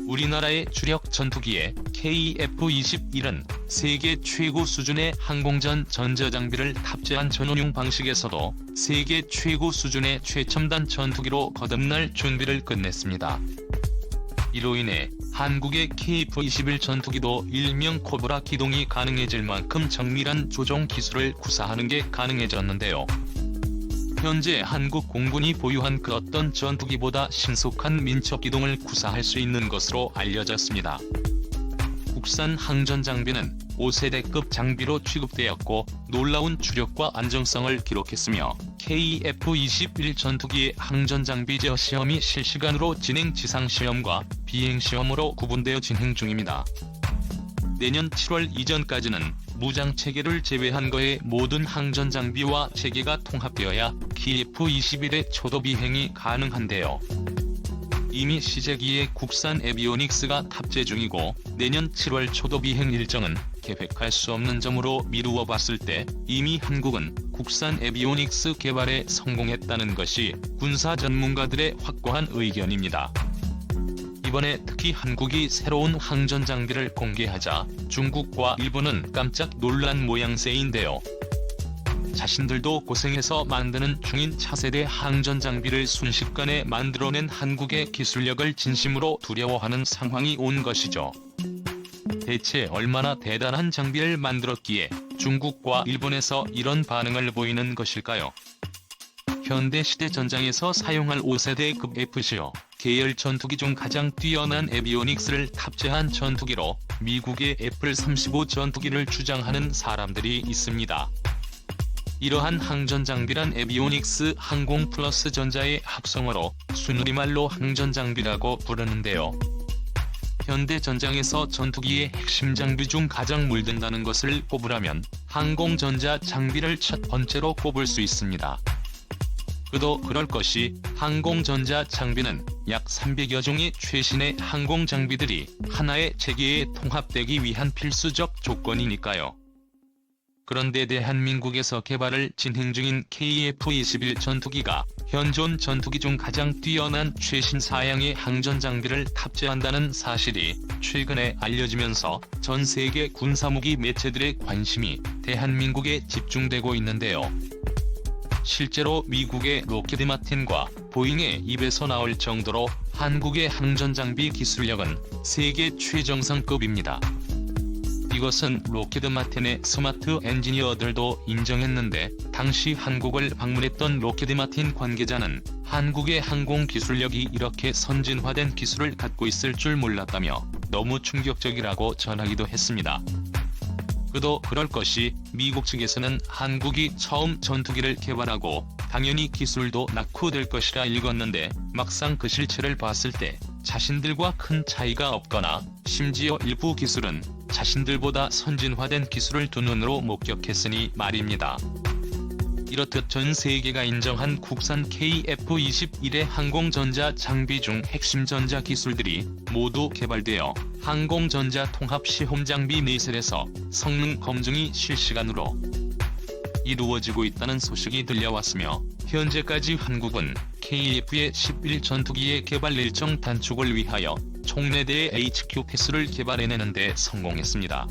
우리나라의 주력 전투기에 KF-21은 세계 최고 수준의 항공전 전자장비를 탑재한 전원용 방식에서도 세계 최고 수준의 최첨단 전투기로 거듭날 준비를 끝냈습니다. 이로 인해 한국의 KF-21 전투기도 일명 코브라 기동이 가능해질 만큼 정밀한 조종 기술을 구사하는 게 가능해졌는데요. 현재 한국 공군이 보유한 그 어떤 전투기보다 신속한 민첩 기동을 구사할 수 있는 것으로 알려졌습니다. 국산 항전 장비는 5세대급 장비로 취급되었고 놀라운 주력과 안정성을 기록했으며 KF-21 전투기의 항전 장비 제어 시험이 실시간으로 진행 지상시험과 비행시험으로 구분되어 진행 중입니다. 내년 7월 이전까지는 무장체계를 제외한 거의 모든 항전 장비와 체계가 통합되어야 KF-21의 초도 비행이 가능한데요. 이미 시제기에 국산 에비오닉스가 탑재 중이고 내년 7월 초도 비행 일정은 계획할 수 없는 점으로 미루어 봤을 때 이미 한국은 국산 에비오닉스 개발에 성공했다는 것이 군사 전문가들의 확고한 의견입니다. 이번에 특히 한국이 새로운 항전 장비를 공개하자 중국과 일본은 깜짝 놀란 모양새인데요. 자신들도 고생해서 만드는 중인 차세대 항전 장비를 순식간에 만들어낸 한국의 기술력을 진심으로 두려워하는 상황이 온 것이죠. 대체 얼마나 대단한 장비를 만들었기에 중국과 일본에서 이런 반응을 보이는 것일까요? 현대시대 전장에서 사용할 5세대급 F-15 계열 전투기 중 가장 뛰어난 에비오닉스를 탑재한 전투기로 미국의 애플-35 전투기를 주장하는 사람들이 있습니다. 이러한 항전 장비란 에비오닉스 항공 플러스 전자의 합성어로 순우리말로 항전 장비라고 부르는데요. 현대 전장에서 전투기의 핵심 장비 중 가장 물든다는 것을 꼽으라면 항공 전자 장비를 첫 번째로 꼽을 수 있습니다. 그도 그럴 것이 항공 전자 장비는 약 300여 종의 최신의 항공 장비들이 하나의 체계에 통합되기 위한 필수적 조건이니까요. 그런데 대한민국에서 개발을 진행 중인 KF-21 전투기가 현존 전투기 중 가장 뛰어난 최신 사양의 항전 장비를 탑재한다는 사실이 최근에 알려지면서 전 세계 군사무기 매체들의 관심이 대한민국에 집중되고 있는데요. 실제로 미국의 로키드 마틴과 보잉의 입에서 나올 정도로 한국의 항전 장비 기술력은 세계 최정상급입니다. 이것은 로키드 마틴의 스마트 엔지니어들도 인정했는데 당시 한국을 방문했던 로키드 마틴 관계자는 한국의 항공 기술력이 이렇게 선진화된 기술을 갖고 있을 줄 몰랐다며 너무 충격적이라고 전하기도 했습니다. 그도 그럴 것이 미국 측에서는 한국이 처음 전투기를 개발하고 당연히 기술도 낙후될 것이라 읽었는데 막상 그 실체를 봤을 때 자신들과 큰 차이가 없거나 심지어 일부 기술은 자신들보다 선진화된 기술을 두 눈으로 목격했으니 말입니다. 이렇듯 전 세계가 인정한 국산 KF-21의 항공전자 장비 중 핵심 전자 기술들이 모두 개발되어 항공전자 통합 시험 장비 내셀에서 성능 검증이 실시간으로 이루어지고 있다는 소식이 들려왔으며 현재까지 한국은 KF-11 전투기의 개발 일정 단축을 위하여 총 4대의 HQ 패스를 개발해내는 데 성공했습니다.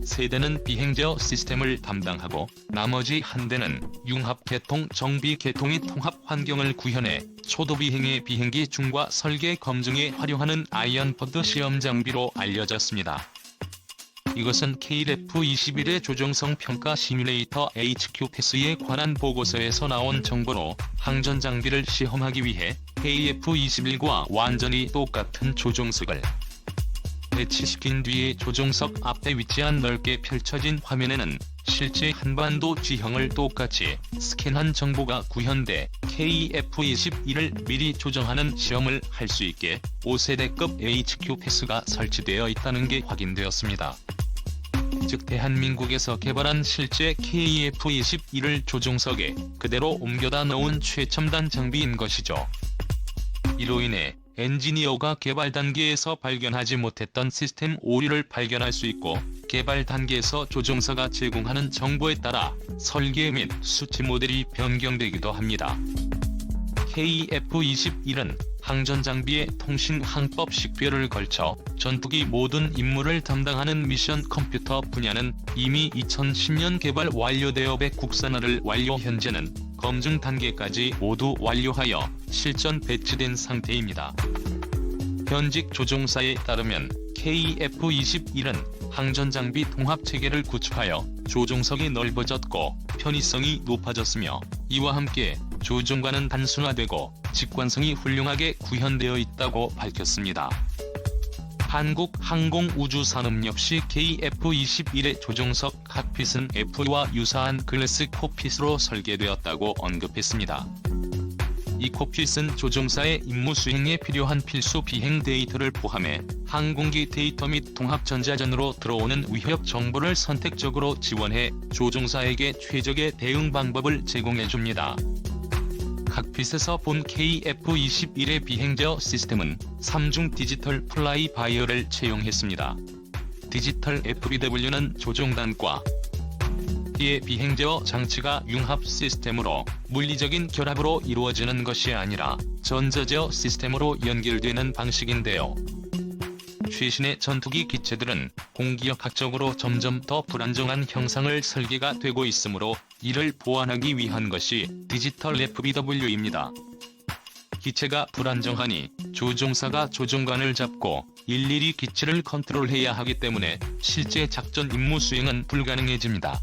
3대는 비행제어 시스템을 담당하고 나머지 1대는 융합 개통 정비 개통의 통합 환경을 구현해 초도 비행의 비행기 중과 설계 검증에 활용하는 아이언버드 시험 장비로 알려졌습니다. 이것은 KF-21의 조종성 평가 시뮬레이터 HQ 패스에 관한 보고서에서 나온 정보로 항전 장비를 시험하기 위해 KF-21과 완전히 똑같은 조종석을 배치시킨 뒤에 조종석 앞에 위치한 넓게 펼쳐진 화면에는 실제 한반도 지형을 똑같이 스캔한 정보가 구현돼 KF-21을 미리 조정하는 시험을 할 수 있게 5세대급 HQ 패스가 설치되어 있다는 게 확인되었습니다. 즉 대한민국에서 개발한 실제 KF-21을 조종석에 그대로 옮겨다 놓은 최첨단 장비인 것이죠. 이로 인해 엔지니어가 개발 단계에서 발견하지 못했던 시스템 오류를 발견할 수 있고 개발 단계에서 조종사가 제공하는 정보에 따라 설계 및 수치 모델이 변경되기도 합니다. KF-21은 항전장비의 통신 항법 식별을 걸쳐 전투기 모든 임무를 담당하는 미션 컴퓨터 분야는 이미 2010년 개발 완료되어 국산화를 완료. 현재는 검증 단계까지 모두 완료하여 실전 배치된 상태입니다. 현직 조종사에 따르면 KF-21은 항전장비 통합체계를 구축하여 조종석이 넓어졌고 편의성이 높아졌으며, 이와 함께 조종관은 단순화되고 직관성이 훌륭하게 구현되어 있다고 밝혔습니다. 한국항공우주산업 역시 KF-21의 조종석 칵핏은 F와 유사한 글래스 콕핏으로 설계되었다고 언급했습니다. 이 콕핏은 조종사의 임무 수행에 필요한 필수 비행 데이터를 포함해 항공기 데이터 및 통합전자전으로 들어오는 위협 정보를 선택적으로 지원해 조종사에게 최적의 대응 방법을 제공해줍니다. 칵핏에서 본 KF-21의 비행제어 시스템은 3중 디지털 플라이 바이어를 채용했습니다. 디지털 FBW는 조종단과 의 비행제어 장치가 융합 시스템으로 물리적인 결합으로 이루어지는 것이 아니라 전자제어 시스템으로 연결되는 방식인데요. 최신의 전투기 기체들은 공기역학적으로 점점 더 불안정한 형상을 설계가 되고 있으므로 이를 보완하기 위한 것이 디지털 FBW입니다. 기체가 불안정하니 조종사가 조종관을 잡고 일일이 기체를 컨트롤해야 하기 때문에 실제 작전 임무 수행은 불가능해집니다.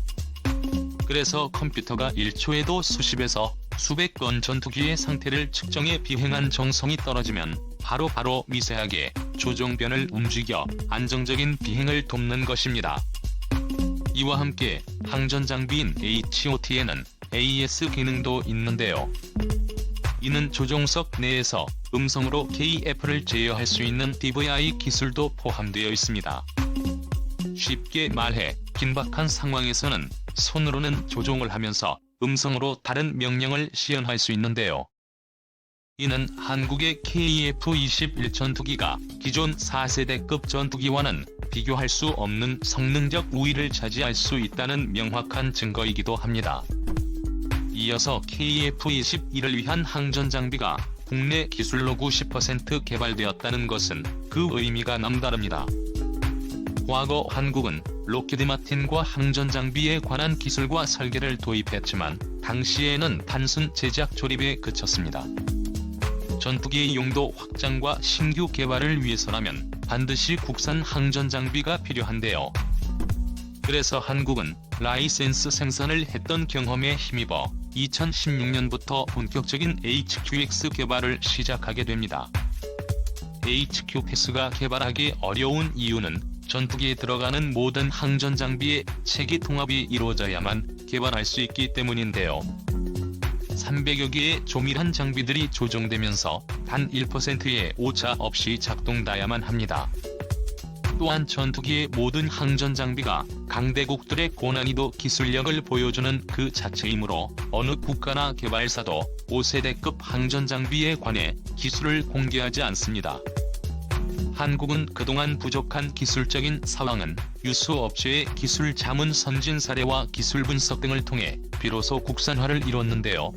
그래서 컴퓨터가 1초에도 수십에서 수백 건 전투기의 상태를 측정해 비행한 정성이 떨어지면 바로 미세하게 조종변을 움직여 안정적인 비행을 돕는 것입니다. 이와 함께 항전장비인 HOT에는 AES 기능도 있는데요. 이는 조종석 내에서 음성으로 KF를 제어할 수 있는 DVI 기술도 포함되어 있습니다. 쉽게 말해 긴박한 상황에서는 손으로는 조종을 하면서 음성으로 다른 명령을 시연할 수 있는데요. 이는 한국의 KF-21 전투기가 기존 4세대급 전투기와는 비교할 수 없는 성능적 우위를 차지할 수 있다는 명확한 증거이기도 합니다. 이어서 KF-21을 위한 항전장비가 국내 기술로 90% 개발되었다는 것은 그 의미가 남다릅니다. 과거 한국은 록히드 마틴과 항전장비에 관한 기술과 설계를 도입했지만 당시에는 단순 제작 조립에 그쳤습니다. 전투기의 용도 확장과 신규 개발을 위해서라면 반드시 국산 항전장비가 필요한데요. 그래서 한국은 라이센스 생산을 했던 경험에 힘입어 2016년부터 본격적인 HQX 개발을 시작하게 됩니다. HQX가 개발하기 어려운 이유는 전투기에 들어가는 모든 항전장비의 체계 통합이 이루어져야만 개발할 수 있기 때문인데요. 300여 개의 조밀한 장비들이 조종되면서 단 1%의 오차 없이 작동돼야만 합니다. 또한 전투기의 모든 항전장비가 강대국들의 고난이도 기술력을 보여주는 그 자체이므로 어느 국가나 개발사도 5세대급 항전장비에 관해 기술을 공개하지 않습니다. 한국은 그동안 부족한 기술적인 사항은 유수업체의 기술 자문 선진 사례와 기술 분석 등을 통해 비로소 국산화를 이뤘는데요.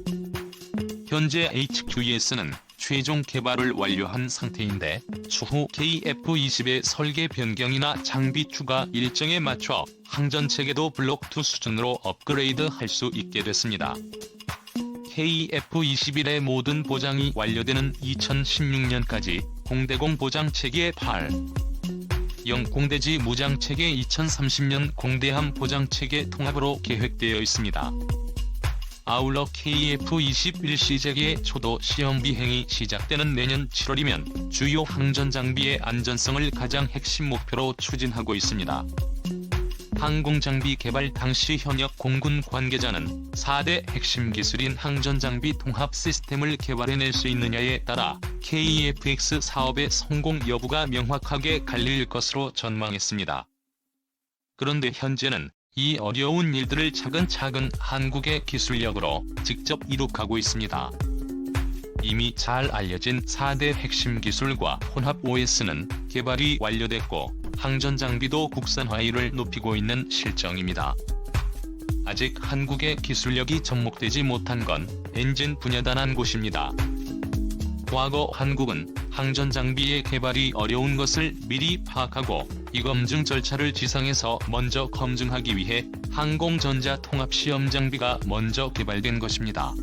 현재 HQS는 최종 개발을 완료한 상태인데 추후 KF-20의 설계 변경이나 장비 추가 일정에 맞춰 항전체계도 블록 2 수준으로 업그레이드할 수 있게 됐습니다. KF-21의 모든 보장이 완료되는 2016년까지 공대공 보장체계 8.0 공대지 무장체계 2030년 공대함 보장체계 통합으로 계획되어 있습니다. 아울러 KF-21 시제기의 초도 시험 비행이 시작되는 내년 7월이면 주요 항전장비의 안전성을 가장 핵심 목표로 추진하고 있습니다. 항공장비 개발 당시 현역 공군 관계자는 4대 핵심 기술인 항전장비 통합 시스템을 개발해낼 수 있느냐에 따라 KF-X 사업의 성공 여부가 명확하게 갈릴 것으로 전망했습니다. 그런데 현재는 이 어려운 일들을 차근차근 한국의 기술력으로 직접 이룩하고 있습니다. 이미 잘 알려진 4대 핵심 기술과 혼합 OS는 개발이 완료됐고 항전장비도 국산화율을 높이고 있는 실정입니다. 아직 한국의 기술력이 접목되지 못한 건 엔진 분야단 한 곳입니다. 과거 한국은 항전 장비의 개발이 어려운 것을 미리 파악하고 이 검증 절차를 지상에서 먼저 검증하기 위해 항공전자 통합시험 장비가 먼저 개발된 것입니다.